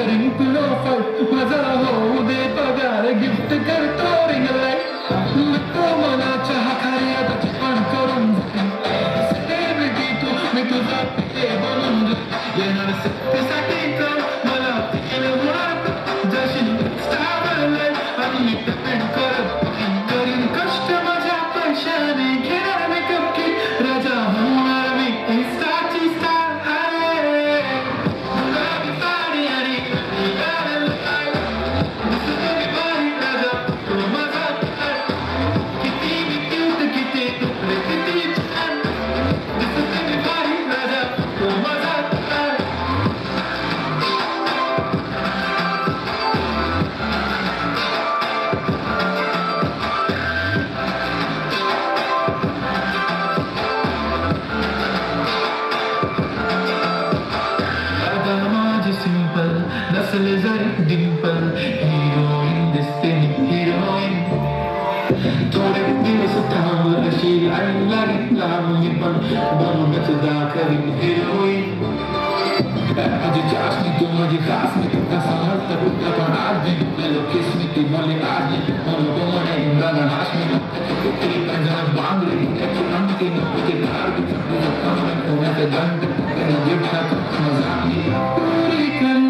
करीन तुला फाईट माझा होऊ दे पगार गिफ्ट करतो रिंग लाईट नको मला चहा खाली आता पण करून सेलिब्रिटी तू मी तुझा पिते बनून येणार सत्तेसाठी तर मला केलं होणार जशी स्टार लाईफ आणि मी पेमेंट करत करीन कष्ट माझ्या पैशाने घेणार मेकअप किट राजा होणार मी इंस्टाची स्टार आहे गुलाबी साडी आणि राजा तो माझा किती मी क्यूट किती तुकडे किती छान दिसते मी भारी राजा तो माझा सिंपल नसले जरी डिंपल हिरोईन दिसते हिरोईन थोडे दिवस थांब अशी लाईन लागेल मी पण बनवण्याच दाखवीन हिरोईन माझी चाचणी तू माझी खास मी तू कसा हलता कुठला पण आज मी तुला केस मी ती मला आज मी म्हणून तो म्हणे इंद्राला नाश मी कुठली पंजाला बांगली त्याची अंगठी ते धार तुझं काम होण्याचं दंड गिफ्ट मजा